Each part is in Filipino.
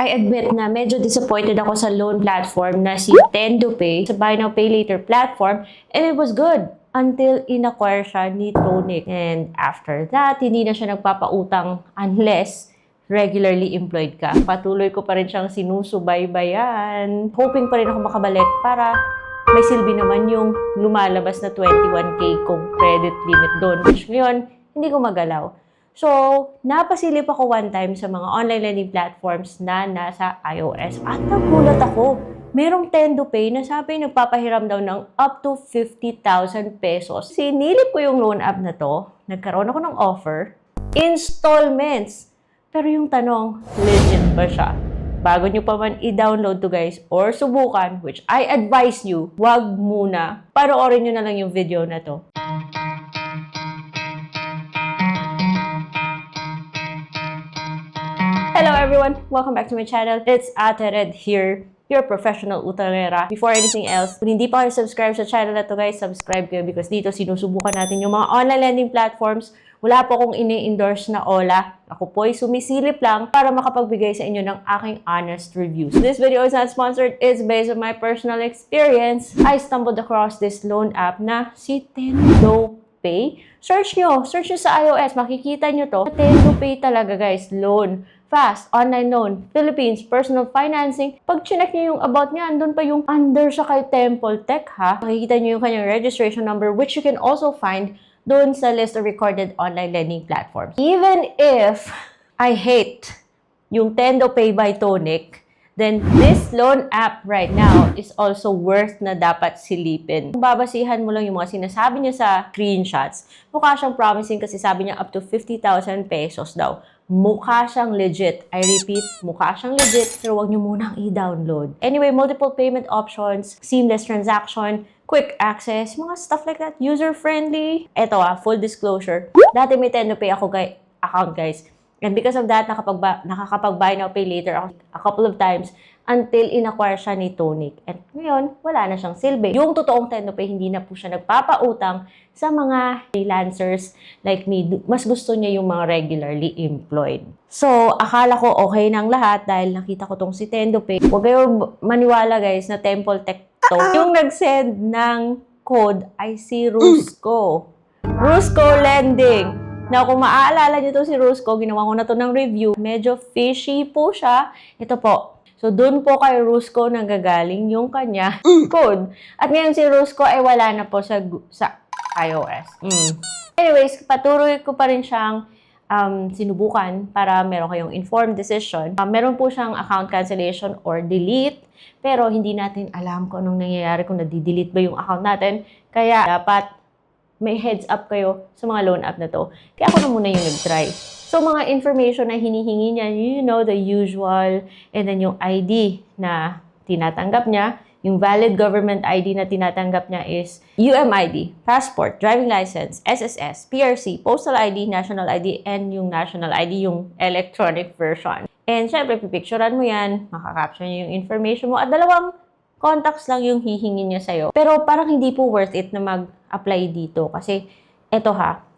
I admit na medyo disappointed ako sa loan platform na si TendoPay, sa Buy Now Pay Later platform, and it was good until in-acquire siya ni Tonic. And after that, hindi na siya nagpapautang unless regularly employed ka. Patuloy ko pa rin siyang sinusubaybayan. Hoping pa rin ako makabalik para may silbi naman yung lumalabas na 21K kong credit limit doon. Which ngayon, hindi ko magalaw. So, napasilip ako one time sa mga online lending platforms na nasa iOS. At nagulat ako. Merong TendoPay na sabi nagpapahiram daw ng up to 50,000 pesos. Sinilip ko yung loan app na to. Nagkaroon ako ng offer. Installments. Pero yung tanong, legit ba siya? Bago nyo pa man i-download to guys or subukan, which I advise you, wag muna. Panoorin nyo na lang yung video na to. Hello everyone! Welcome back to my channel. It's Ate Red here, your professional utangera. Before anything else, kung hindi pa kayo subscribe sa channel na to guys, subscribe kayo because dito sinusubukan natin yung mga online lending platforms. Wala po akong ini-endorse na OLA. Ako po ay sumisilip lang para makapagbigay sa inyo ng aking honest reviews. This video is not sponsored. It's based on my personal experience. I stumbled across this loan app na si TendoPay. Search nyo sa iOS. Makikita nyo to. TendoPay talaga guys. Loan. Fast, online loan, Philippines, personal financing. Pag chinek nyo yung about niya, andun pa yung under siya kay Temple Tech ha. Makikita nyo yung kanyang registration number which you can also find doon sa list of recorded online lending platforms. Even if I hate yung TendoPay by Tonic, then this loan app right now is also worth na dapat silipin. Kung babasihan mo lang yung mga sinasabi niya sa screenshots, mukha siyang promising kasi sabi niya up to 50,000 pesos daw. Mukha siyang legit. I repeat, mukha siyang legit, pero wag niyo munang i-download. Anyway, multiple payment options, seamless transaction, quick access, mga stuff like that, user-friendly. Eto full disclosure. Dati may TendoPay ako account guys. And because of that, nakakapag-buy now, pay later ako a couple of times until in-acquire siya ni Tonic. And ngayon, wala na siyang silbi. Yung totoong TendoPay, hindi na po siya nagpapautang sa mga freelancers like me. Mas gusto niya yung mga regularly employed. So, akala ko okay nang lahat dahil nakita ko tong si TendoPay. Huwag kayong maniwala guys na Temple Tech to. Yung nag-send ng code ay si Rusco. Rusco Lending. Now, kung maaalala nyo to si Rusco, ginawa ko na to ng review. Medyo fishy po siya. Ito po. So, dun po kay Rusco nanggagaling yung kanya code. At ngayon si Rusco ay wala na po sa iOS. Anyways, patuloy ko pa rin siyang sinubukan para meron kayong informed decision. Meron po siyang account cancellation or delete. Pero hindi natin alam kung anong nangyayari kung nadi-delete ba yung account natin. Kaya dapat may heads up kayo sa mga loan app na to. Kaya ako na muna yung nag-try. So, mga information na hinihingi niya, you know, the usual, and then yung ID na tinatanggap niya, yung valid government ID na tinatanggap niya is UMID, passport, driving license, SSS, PRC, postal ID, national ID, and yung national ID, yung electronic version. And syempre, pipicturean mo yan, makakapture niya yung information mo, at dalawang contacts lang yung hihingi niya sa'yo. Pero parang hindi po worth it na mag-apply dito kasi eto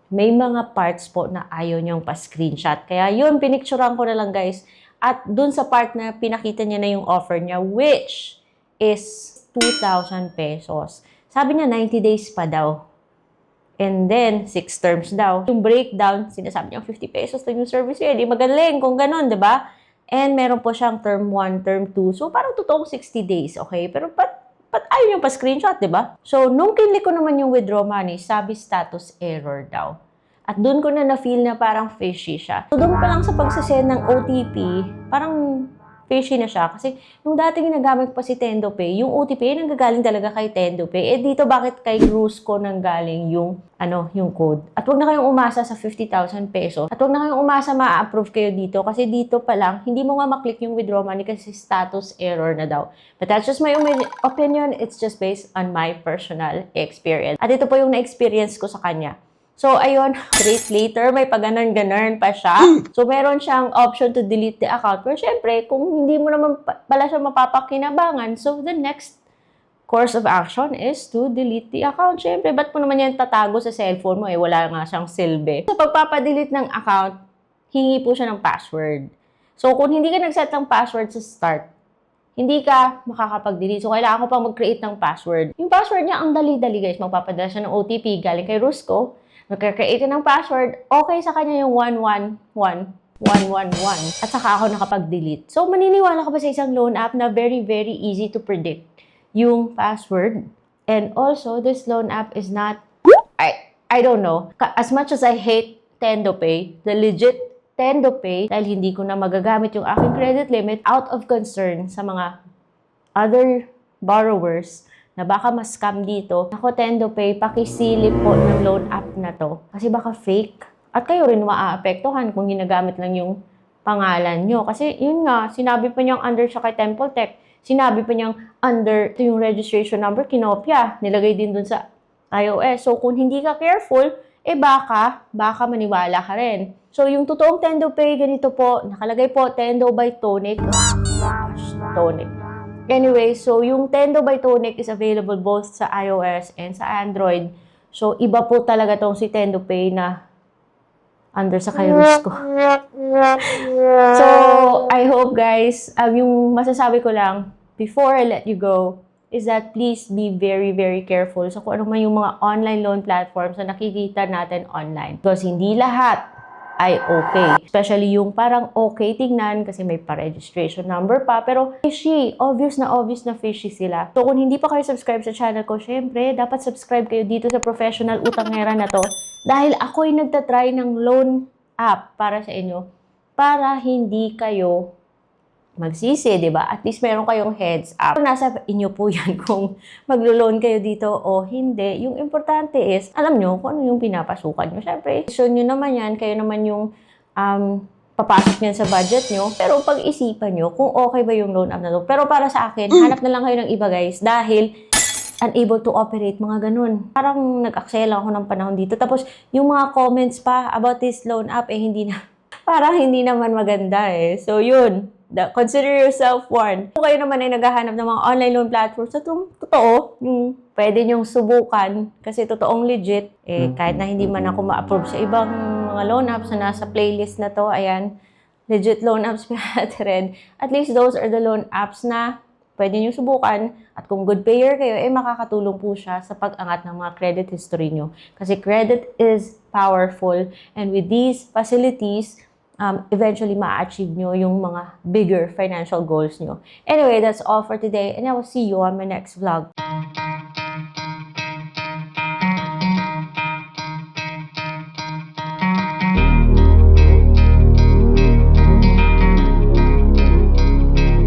may mga parts po na ayaw niyang pa-screenshot. Kaya yun, pinicturean ko na lang guys. At dun sa part na pinakita niya na yung offer niya, which is 2,000 pesos. Sabi niya 90 days pa daw. And then, 6 terms daw. Yung breakdown, sinasabi niya 50 pesos lang yung service fee. Di magaling kung ganun, di ba? And meron po siyang term 1, term 2. So, parang totoong 60 days, okay? Pero ba't ayaw niyang pa-screenshot, di ba? So, nung kinlik ko naman yung withdraw money, sabi status error daw. At doon ko na feel na parang fishy siya. So, doon pa lang sa pagsasend ng OTP, parang fishy na siya. Kasi nung dati ginagamit pa si TendoPay, yung OTP ay nanggagaling talaga kay TendoPay. Eh dito bakit kay Rusco nanggaling yung code? At wag na kayong umasa sa 50,000 pesos. At wag na kayong umasa ma-approve kayo dito. Kasi dito pa lang, hindi mo nga maklik yung withdraw money kasi status error na daw. But that's just my opinion. It's just based on my personal experience. At ito po yung na-experience ko sa kanya. So, ayun, days later, may pag-ganon-ganon pa siya. So, meron siyang option to delete the account. Pero syempre, kung hindi mo naman pala siya mapapakinabangan, so the next course of action is to delete the account. Syempre, ba't mo naman yan tatago sa cellphone mo? Wala nga siyang silbi. So, pagpapadelete ng account, hingi po siya ng password. So, kung hindi ka nag-set ng password sa start, hindi ka makakapag-delete. So, kailangan ko pang mag-create ng password. Yung password niya, ang dali-dali guys. Magpapadala siya ng OTP galing kay Rusco. Magka-create ng password. Okay sa kanya yung 111111. At saka ako nakapag-delete. So, maniniwala ka ba sa isang loan app na very, very easy to predict yung password? And also, this loan app is not, I don't know. As much as I hate TendoPay, the legit TendoPay, dahil hindi ko na magagamit yung aking credit limit out of concern sa mga other borrowers na baka mas-scam dito. Ako, TendoPay, pakisilip po ng loan app na to. Kasi baka fake. At kayo rin maaapektuhan kung ginagamit lang yung pangalan nyo. Kasi yun nga, sinabi pa niyang under siya kay TempleTech. Sinabi pa niyang under ito yung registration number, kinopya. Nilagay din dun sa iOS. So, kung hindi ka careful, baka maniwala ka rin. So, yung totoong TendoPay, ganito po, nakalagay po, Tendo by Tonic. Tonic. Anyway, so yung Tendo by Tonic is available both sa iOS and sa Android. So, iba po talaga tong si TendoPay na under sa kay Rusco. So, I hope guys, yung masasabi ko lang, before I let you go, is that please be very, very careful sa kung ano man yung mga online loan platforms na nakikita natin online. Because hindi lahat ay okay. Especially yung parang okay tingnan kasi may pa-registration number pa. Pero fishy. Obvious na fishy sila. So kung hindi pa kayo subscribe sa channel ko, syempre, dapat subscribe kayo dito sa professional utangera na to. Dahil ako'y nagtatry ng loan app para sa inyo. Para hindi kayo magsisi, di ba? At least meron kayong heads up. Nasa inyo po yan kung maglo-loan kayo dito o hindi. Yung importante is, alam nyo kung ano yung pinapasukan nyo. Siyempre, decision nyo naman yan. Kayo naman yung papasok niyan sa budget nyo. Pero pag-isipan nyo kung okay ba yung loan app na to. Pero para sa akin, hanap na lang kayo ng iba guys. Dahil unable to operate, mga ganun. Parang nag-aksaya ako ng panahon dito. Tapos, yung mga comments pa about this loan app, parang hindi naman maganda eh. So, yun. Consider yourself warned. Kung kayo naman ay naghahanap ng mga online loan platforms na totoo, yung pwede nyong subukan kasi totoong legit, kahit na hindi man ako ma-approve sa ibang mga loan apps na nasa playlist na to, ayan, legit loan apps Red. At least those are the loan apps na pwede nyong subukan at kung good payer kayo, makakatulong po siya sa pag-angat ng mga credit history nyo. Kasi credit is powerful and with these facilities, eventually ma-achieve nyo yung mga bigger financial goals nyo. Anyway, that's all for today and I will see you on my next vlog.